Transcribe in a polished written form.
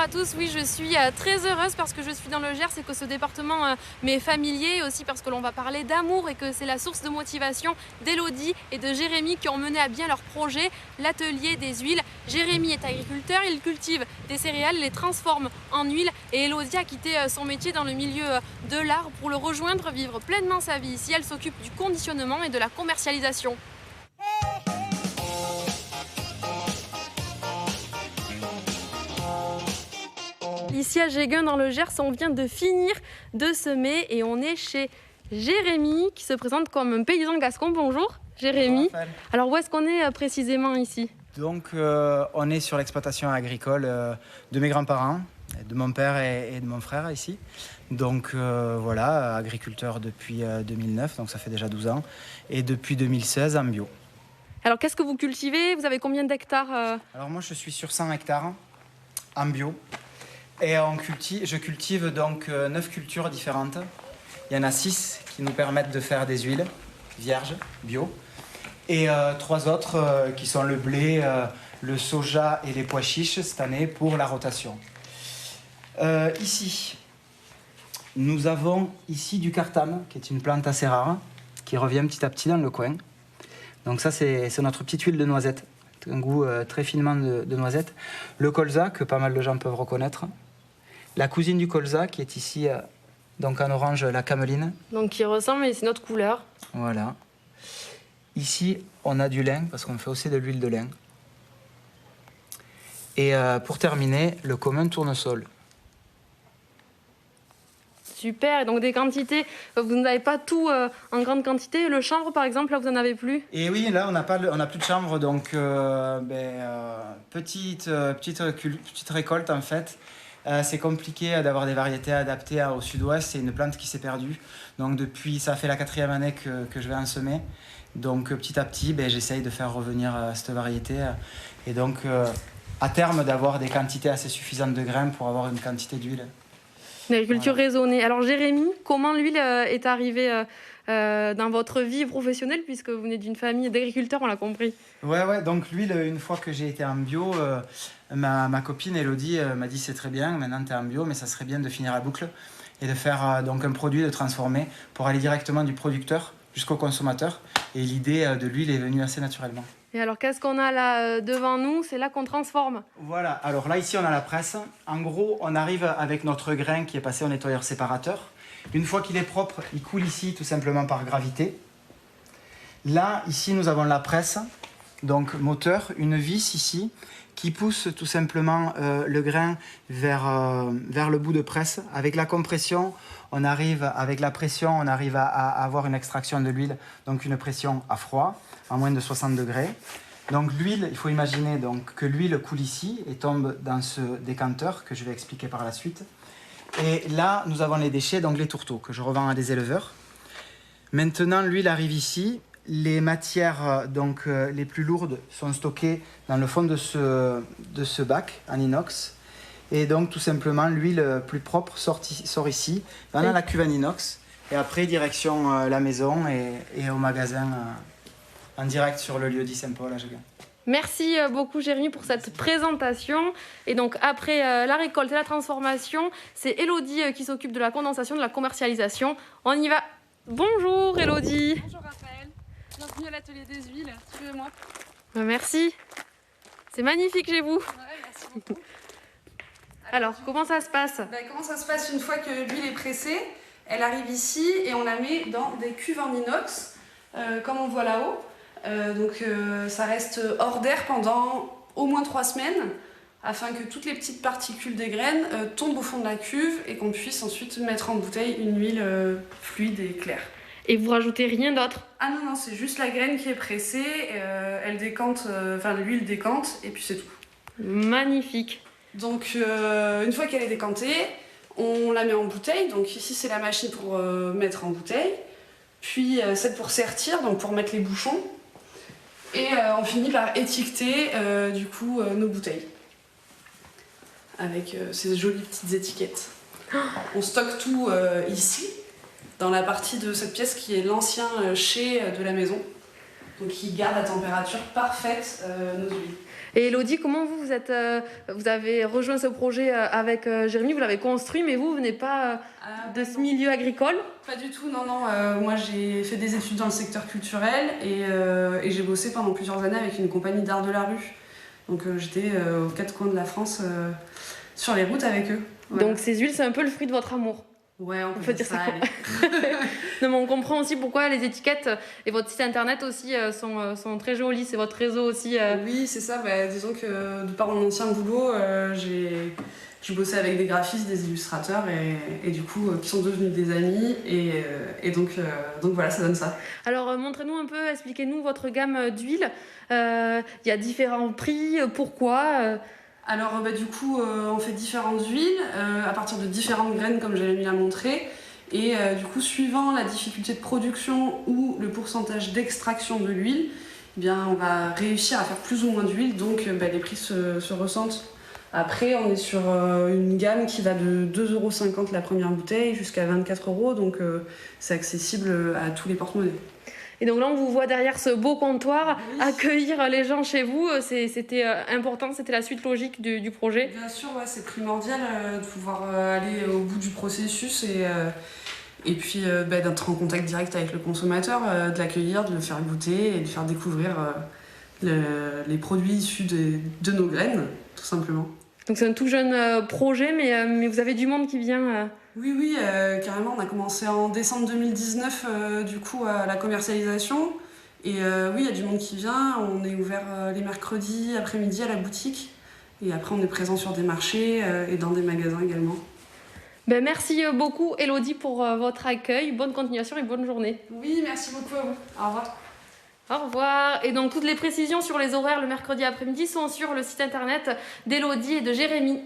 à tous, oui je suis très heureuse parce que je suis dans le Gers et que ce département m'est familier, aussi parce que l'on va parler d'amour et que c'est la source de motivation d'Élodie et de Jérémy qui ont mené à bien leur projet, l'atelier des huiles. Jérémy est agriculteur, il cultive des céréales, les transforme en huile et Élodie a quitté son métier dans le milieu de l'art pour le rejoindre, vivre pleinement sa vie ici. Elle s'occupe du conditionnement et de la commercialisation. Ici à Jégun dans le Gers, on vient de finir de semer et on est chez Jérémy qui se présente comme un paysan gascon. Bonjour Jérémy. Bonjour, alors où est-ce qu'on est précisément ici? Donc on est sur l'exploitation agricole de mes grands-parents, de mon père et de mon frère ici. Donc voilà, agriculteur depuis 2009, donc ça fait déjà 12 ans, et depuis 2016 en bio. Alors qu'est-ce que vous cultivez? Vous avez combien d'hectares? Alors moi je suis sur 100 hectares en bio. Et je cultive donc 9 cultures différentes. Il y en a 6 qui nous permettent de faire des huiles vierges, bio. Et 3 autres qui sont le blé, le soja et les pois chiches cette année pour la rotation. Ici, nous avons ici du cartame, qui est une plante assez rare, qui revient petit à petit dans le coin. Donc ça, c'est notre petite huile de noisette. Un goût très finement de noisette. Le colza, que pas mal de gens peuvent reconnaître. La cousine du colza, qui est ici, donc en orange, la cameline. Donc qui ressemble, mais c'est notre couleur. Voilà. Ici, on a du lin, parce qu'on fait aussi de l'huile de lin. Et pour terminer, le commun tournesol. Super, et donc des quantités, vous n'avez pas tout en grande quantité. Le chanvre par exemple, là vous n'en avez plus? Et oui, là on n'a plus de chanvre, donc petite récolte en fait. C'est compliqué d'avoir des variétés adaptées au sud-ouest, c'est une plante qui s'est perdue. Donc ça fait la 4e année que je vais en semer. Donc petit à petit, j'essaye de faire revenir cette variété. Et donc à terme d'avoir des quantités assez suffisantes de grains pour avoir une quantité d'huile. Une agriculture raisonnée. Alors Jérémy, comment l'huile est arrivée dans votre vie professionnelle, puisque vous venez d'une famille d'agriculteurs, on l'a compris? Ouais, donc l'huile, une fois que j'ai été en bio, ma copine Élodie m'a dit c'est très bien, maintenant tu es en bio, mais ça serait bien de finir la boucle et de faire donc un produit, de transformer pour aller directement du producteur jusqu'au consommateur. Et l'idée de l'huile est venue assez naturellement. Et alors qu'est-ce qu'on a là devant nous? C'est là qu'on transforme. Voilà, alors là ici on a la presse. En gros, on arrive avec notre grain qui est passé au nettoyeur séparateur. Une fois qu'il est propre, il coule ici tout simplement par gravité. Là, ici nous avons la presse, donc moteur, une vis ici qui pousse tout simplement le grain vers le bout de presse. Avec la compression, avec la pression, on arrive à avoir une extraction de l'huile, donc une pression à froid, à moins de 60 degrés. Donc l'huile, il faut imaginer donc, que l'huile coule ici et tombe dans ce décanteur que je vais expliquer par la suite. Et là, nous avons les déchets, donc les tourteaux, que je revends à des éleveurs. Maintenant, l'huile arrive ici. Les matières les plus lourdes sont stockées dans le fond de ce bac en inox. Et donc, tout simplement, l'huile plus propre sort ici, dans la cuve en inox. Et après, direction la maison et au magasin en direct sur le lieu dit Saint-Paul à Jégun. Merci beaucoup Jérémy pour cette présentation. Et donc après la récolte et la transformation, c'est Élodie qui s'occupe de la condensation, de la commercialisation. On y va. Bonjour Élodie. Bonjour Raphaël. Bienvenue à l'atelier des huiles. Suivez-moi. Merci. C'est magnifique chez vous. Ouais, merci beaucoup. Alors, comment ça se passe? Comment ça se passe une fois que l'huile est pressée? Elle arrive ici et on la met dans des cuves en inox, comme on voit là-haut. Ça reste hors d'air pendant au moins 3 semaines afin que toutes les petites particules des graines tombent au fond de la cuve et qu'on puisse ensuite mettre en bouteille une huile fluide et claire. Et vous rajoutez rien d'autre? Ah non, c'est juste la graine qui est pressée, elle décante, l'huile décante et puis c'est tout. Magnifique. Donc une fois qu'elle est décantée, on la met en bouteille. Donc ici c'est la machine pour mettre en bouteille. Puis celle pour sertir, donc pour mettre les bouchons. Et on finit par étiqueter nos bouteilles avec ces jolies petites étiquettes. On stocke tout ici, dans la partie de cette pièce qui est l'ancien chai de la maison, donc qui garde la température parfaite nos huiles. Et Elodie, comment vous avez rejoint ce projet avec Jérémy, vous l'avez construit, mais vous venez pas de ce milieu agricole? Pas du tout, non. Moi, j'ai fait des études dans le secteur culturel et j'ai bossé pendant plusieurs années avec une compagnie d'art de la rue. Donc j'étais aux quatre coins de la France sur les routes avec eux. Voilà. Donc ces huiles, c'est un peu le fruit de votre amour. Ouais, on peut dire ça. Non, mais on comprend aussi pourquoi les étiquettes et votre site internet aussi sont très jolis. C'est votre réseau aussi. Oui, c'est ça. Disons que de par mon ancien boulot, j'ai bossé avec des graphistes, des illustrateurs et du coup qui sont devenus des amis et donc voilà, ça donne ça. Alors montrez-nous un peu, expliquez-nous votre gamme d'huile. Il y a différents prix, pourquoi Alors du coup on fait différentes huiles à partir de différentes graines comme Jérémy l'a montré et du coup suivant la difficulté de production ou le pourcentage d'extraction de l'huile, eh bien on va réussir à faire plus ou moins d'huile, donc les prix se ressentent. Après on est sur une gamme qui va de 2,50 € la première bouteille jusqu'à 24 €, donc c'est accessible à tous les porte-monnaies. Et donc là, on vous voit derrière ce beau comptoir, oui. Accueillir les gens chez vous, c'était important, c'était la suite logique du projet. Bien sûr, ouais, c'est primordial de pouvoir aller au bout du processus et puis d'être en contact direct avec le consommateur, de l'accueillir, de le faire goûter et de faire découvrir les produits issus de nos graines, tout simplement. Donc c'est un tout jeune projet, mais vous avez du monde qui vient... Oui, carrément. On a commencé en décembre 2019 du coup à la commercialisation. Et oui, il y a du monde qui vient. On est ouvert les mercredis après-midi à la boutique. Et après, on est présent sur des marchés et dans des magasins également. Merci beaucoup Elodie pour votre accueil. Bonne continuation et bonne journée. Oui, merci beaucoup à vous. Au revoir. Au revoir. Et donc toutes les précisions sur les horaires le mercredi après-midi sont sur le site internet d'Elodie et de Jérémy.